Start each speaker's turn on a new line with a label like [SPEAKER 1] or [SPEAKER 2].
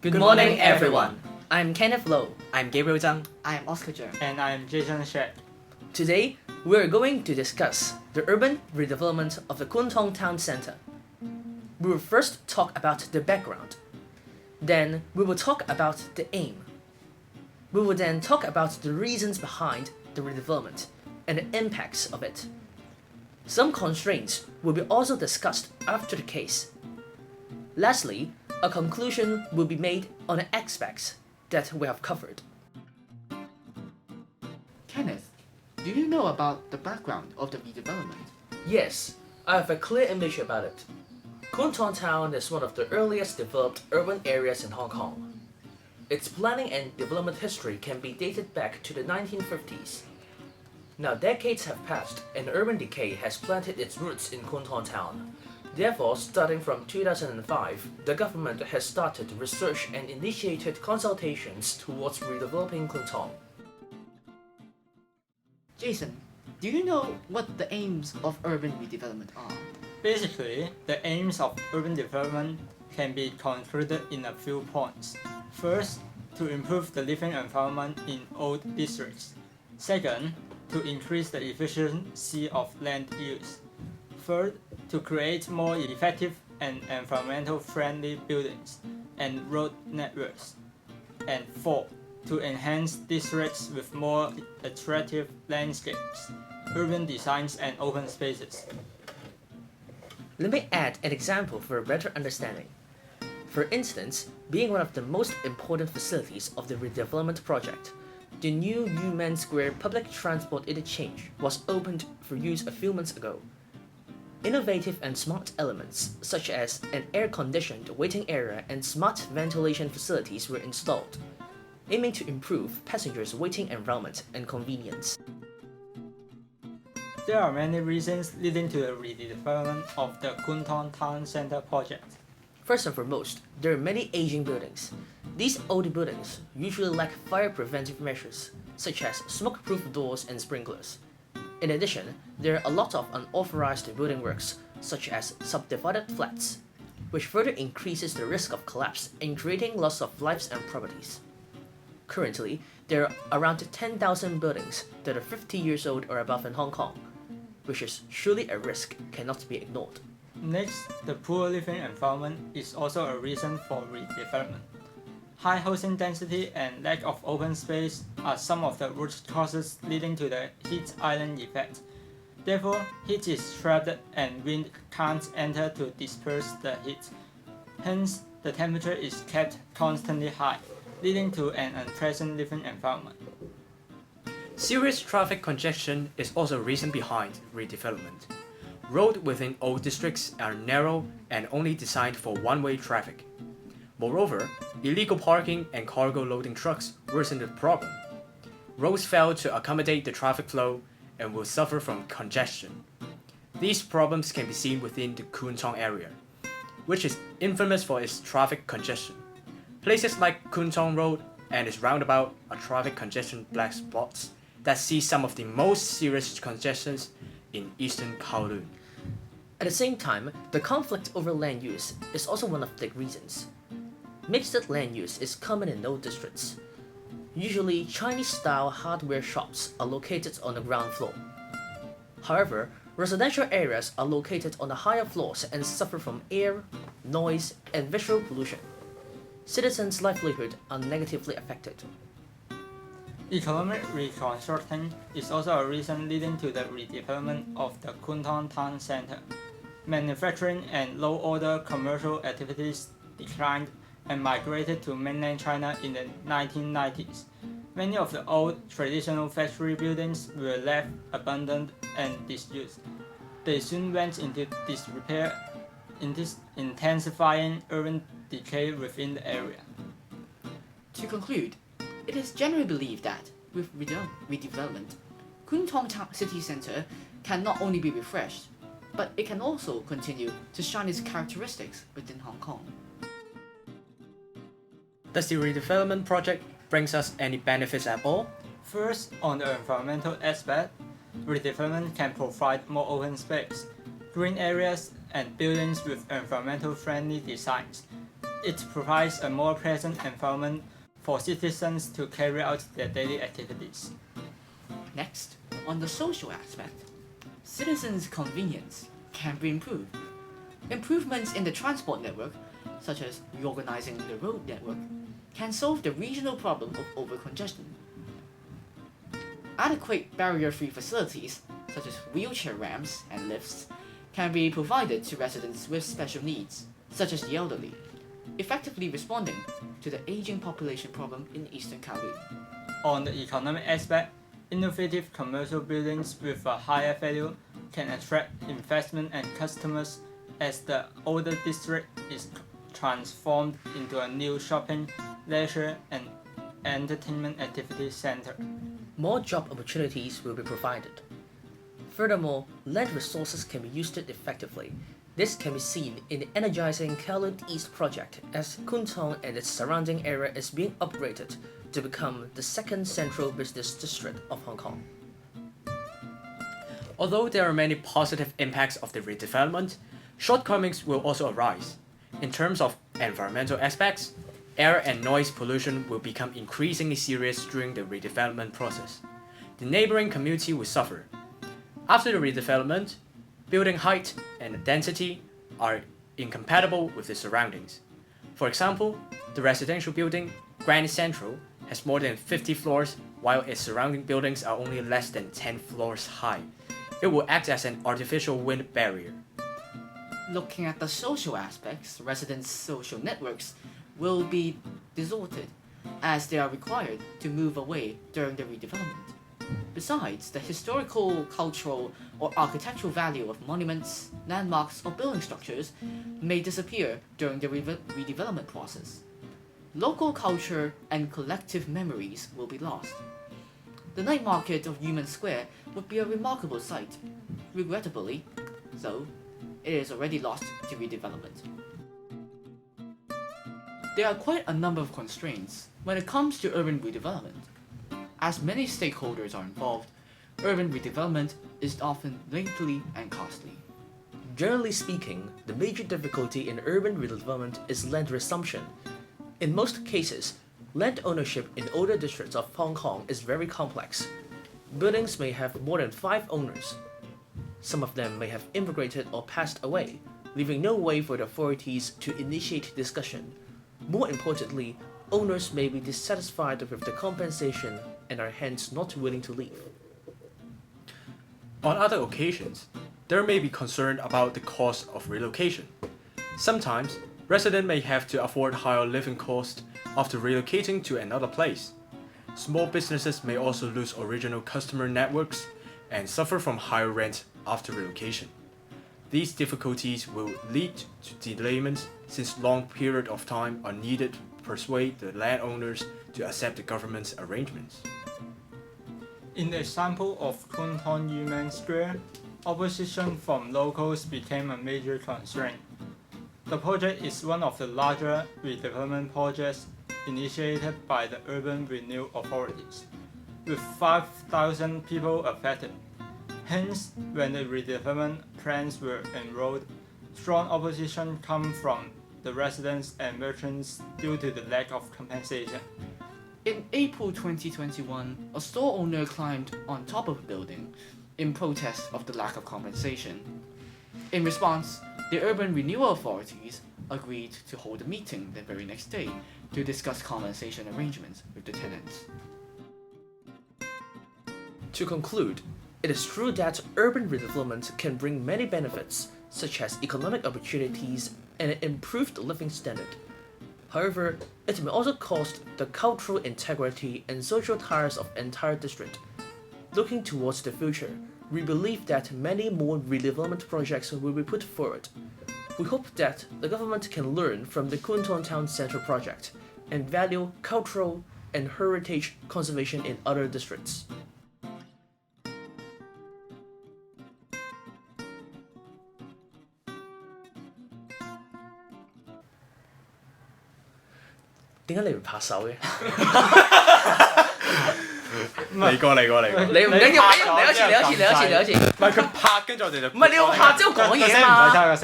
[SPEAKER 1] Good morning, everyone.
[SPEAKER 2] I'm Kenneth Low.
[SPEAKER 1] I'm Gabriel Zhang.
[SPEAKER 3] I am Oscar Zhang.
[SPEAKER 4] And I'm Jason Shed.
[SPEAKER 2] Today, we're going to discuss the urban redevelopment of the Kuntong Town Center. We will first talk about the background. Then, we will talk about the aim. We will then talk about the reasons behind the redevelopment and the impacts of it. Some constraints will be also discussed after the case. Lastly, a conclusion will be made on the aspects that we have covered.
[SPEAKER 3] Kenneth, do you know about the background of the redevelopment?
[SPEAKER 2] Yes, I have a clear image about it. Kuntong Town is one of the earliest developed urban areas in Hong Kong. Its planning and development history can be dated back to the 1950s. Now decades have passed and urban decay has planted its roots in Kuntong Town. Therefore, starting from 2005, the government has started research and initiated consultations towards redeveloping Kuntong.
[SPEAKER 3] Jason, do you know what the aims of urban redevelopment are?
[SPEAKER 4] Basically, the aims of urban development can be concluded in a few points. First, to improve the living environment in old districts. Second, to increase the efficiency of land use. Third, to create more effective and environmental friendly buildings and road networks. And fourth, to enhance districts with more attractive landscapes, urban designs and open spaces.
[SPEAKER 2] Let me add an example for a better understanding. For instance, being one of the most important facilities of the redevelopment project, the new Yuman Square public transport interchange was opened for use a few months ago. Innovative and smart elements such as an air-conditioned waiting area and smart ventilation facilities were installed, aiming to improve passengers' waiting environment and convenience.
[SPEAKER 4] There are many reasons leading to the redevelopment of the Kuntong Town Center project.
[SPEAKER 2] First and foremost, there are many aging buildings. These old buildings usually lack fire preventive measures, such as smoke-proof doors and sprinklers. In addition, there are a lot of unauthorized building works, such as subdivided flats, which further increases the risk of collapse and creating loss of lives and properties. Currently, there are around 10,000 buildings that are 50 years old or above in Hong Kong, which is surely a risk cannot be ignored.
[SPEAKER 4] Next, the poor living environment is also a reason for redevelopment. High housing density and lack of open space are some of the root causes leading to the heat island effect. Therefore, heat is trapped and wind can't enter to disperse the heat. Hence, the temperature is kept constantly high, leading to an unpleasant living environment.
[SPEAKER 1] Serious traffic congestion is also a reason behind redevelopment. Roads within old districts are narrow and only designed for one-way traffic. Moreover, illegal parking and cargo loading trucks worsen the problem. Roads fail to accommodate the traffic flow and will suffer from congestion. These problems can be seen within the Kuntong area, which is infamous for its traffic congestion. Places like Kuntong Road and its roundabout are traffic congestion black spots that see some of the most serious congestions in eastern Kowloon.
[SPEAKER 2] At the same time, the conflict over land use is also one of the reasons. Mixed land use is common in old districts. Usually, Chinese-style hardware shops are located on the ground floor. However, residential areas are located on the higher floors and suffer from air, noise, and visual pollution. Citizens' livelihood are negatively affected.
[SPEAKER 4] Economic reconstruction is also a reason leading to the redevelopment of the Kuntong Town Center. Manufacturing and low-order commercial activities declined and migrated to mainland China in the 1990s. Many of the old traditional factory buildings were left abandoned and disused. They soon went into disrepair, intensifying urban decay within the area.
[SPEAKER 3] To conclude, it is generally believed that with redevelopment, Kuntong Town City Center can not only be refreshed, but it can also continue to shine its characteristics within Hong Kong.
[SPEAKER 1] Does the redevelopment project bring us any benefits at all?
[SPEAKER 4] First, on the environmental aspect, redevelopment can provide more open space, green areas, and buildings with environmental friendly designs. it provides a more pleasant environment for citizens to carry out their daily activities.
[SPEAKER 3] Next, on the social aspect, citizens' convenience can be improved. Improvements in the transport network, such as reorganizing the road network, can solve the regional problem of overcongestion. Adequate barrier-free facilities, such as wheelchair ramps and lifts, can be provided to residents with special needs, such as the elderly, effectively responding to the aging population problem in Eastern Kowloon.
[SPEAKER 4] On the economic aspect, innovative commercial buildings with a higher value can attract investment and customers as the older district is transformed into a new shopping, leisure, and entertainment activity center.
[SPEAKER 2] More job opportunities will be provided. Furthermore, land resources can be used effectively. This can be seen in the energizing Kowloon East project as Kwun Tong and its surrounding area is being upgraded to become the second central business district of Hong Kong.
[SPEAKER 1] Although there are many positive impacts of the redevelopment, shortcomings will also arise. In terms of environmental aspects, air and noise pollution will become increasingly serious during the redevelopment process. The neighboring community will suffer. After the redevelopment, building height and density are incompatible with the surroundings. For example, the residential building, Grand Central, has more than 50 floors, while its surrounding buildings are only less than 10 floors high. It will act as an artificial wind barrier.
[SPEAKER 3] Looking at the social aspects, residents' social networks will be distorted as they are required to move away during the redevelopment. Besides, the historical, cultural, or architectural value of monuments, landmarks, or building structures may disappear during the redevelopment process. Local culture and collective memories will be lost. The night market of Yumen Square would be a remarkable sight. Regrettably, though, it is already lost to redevelopment. There are quite a number of constraints when it comes to urban redevelopment. As many stakeholders are involved, urban redevelopment is often lengthy and costly.
[SPEAKER 2] Generally speaking, the major difficulty in urban redevelopment is land resumption. In most cases, land ownership in older districts of Hong Kong is very complex. Buildings may have more than 5 owners. Some of them may have immigrated or passed away, leaving no way for the authorities to initiate discussion. More importantly, owners may be dissatisfied with the compensation and are hence not willing to leave.
[SPEAKER 1] On other occasions, there may be concern about the cost of relocation. Sometimes, residents may have to afford higher living costs after relocating to another place. Small businesses may also lose original customer networks and suffer from higher rent after relocation. These difficulties will lead to delayment since long periods of time are needed to persuade the landowners to accept the government's arrangements.
[SPEAKER 4] In the example of Kwun Tong Yumen Square, opposition from locals became a major constraint. The project is one of the larger redevelopment projects initiated by the Urban Renewal Authorities, with 5,000 people affected. Hence, when the redevelopment plans were enrolled, strong opposition came from the residents and merchants due to the lack of compensation.
[SPEAKER 3] In April 2021, a store owner climbed on top of a building in protest of the lack of compensation. In response, the Urban Renewal Authorities agreed to hold a meeting the very next day to discuss compensation arrangements with the tenants.
[SPEAKER 2] To conclude, it is true that urban redevelopment can bring many benefits, such as economic opportunities and an improved living standard. However, it may also cost the cultural integrity and social ties of entire district. Looking towards the future, we believe that many more redevelopment projects will be put forward. We hope that the government can learn from the Kwun Tong Town Centre project and value cultural and heritage conservation in other districts.點解你唔拍手嘅？
[SPEAKER 1] 嚟過。
[SPEAKER 2] 你唔緊要，嚟一次。
[SPEAKER 1] 唔係佢拍，跟住我哋就
[SPEAKER 2] 唔係你要拍之後講嘢嘛。